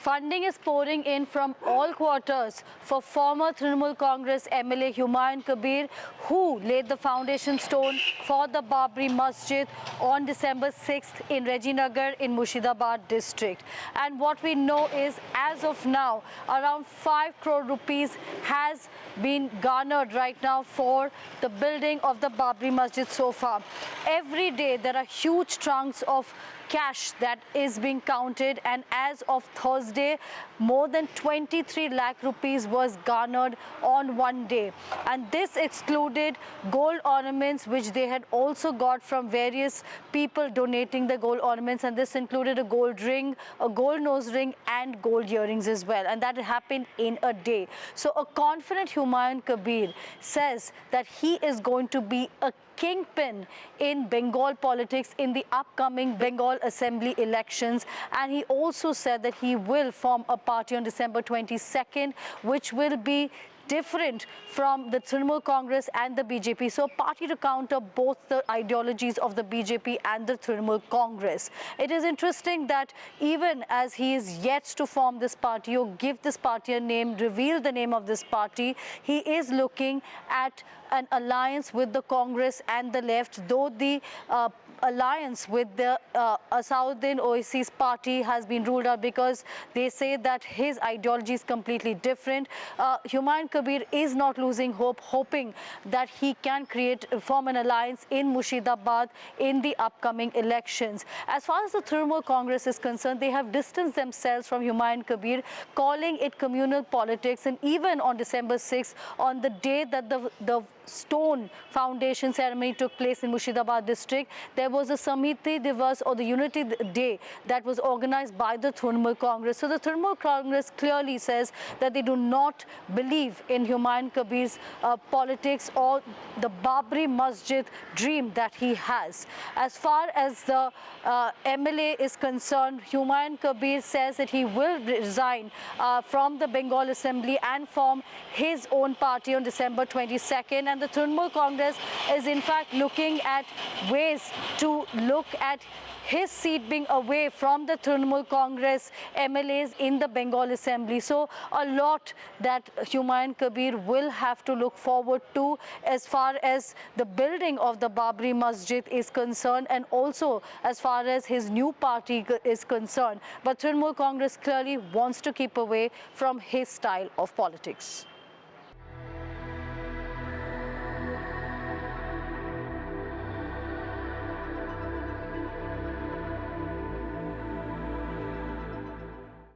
Funding is pouring in from all quarters for former Trinamool Congress MLA Humayun Kabir, who laid the foundation stone for the Babri Masjid on December 6th in Rajinagar in Murshidabad district. And what we know is, as of now, around 5 crore rupees has been garnered right now for the building of the Babri Masjid so far. Every day there are huge chunks of cash that is being counted, and as of Thursday, more than 23 lakh rupees was garnered on one day. And this excluded gold ornaments which they had also got from various people donating the gold ornaments, and this included a gold ring, a gold nose ring and gold earrings as well, and that happened in a day. So a confident Humayun Kabir says that he is going to be a kingpin in Bengal politics in the upcoming Bengal Assembly elections, and he also said that he will form a party on December 22nd, which will be different from the Trinamool Congress and the BJP. So a party to counter both the ideologies of the BJP and the Trinamool Congress. It is interesting that even as he is yet to form this party or give this party a name, reveal the name of this party, he is looking at an alliance with the Congress and the left, though the alliance with the Asauddin Owaisi's party has been ruled out because they say that his ideology is completely different. Humayun Kabir is not losing hope, hoping that he can form an alliance in Murshidabad in the upcoming elections. As far as the Trinamool Congress is concerned, they have distanced themselves from Humayun Kabir, calling it communal politics. And even on December 6th, on the day that the stone foundation ceremony took place in Murshidabad district, there was a Samiti Divas, or the Unity Day, that was organized by the Trinamool Congress. So the Trinamool Congress clearly says that they do not believe in Humayun Kabir's politics or the Babri Masjid dream that he has. As far as the MLA is concerned, Humayun Kabir says that he will resign from the Bengal Assembly and form his own party on December 22nd. And the Trinamool Congress is in fact looking at ways to look at his seat being away from the Trinamool Congress MLAs in the Bengal Assembly. So a lot that Humayun Kabir will have to look forward to as far as the building of the Babri Masjid is concerned, and also as far as his new party is concerned. But Trinamool Congress clearly wants to keep away from his style of politics.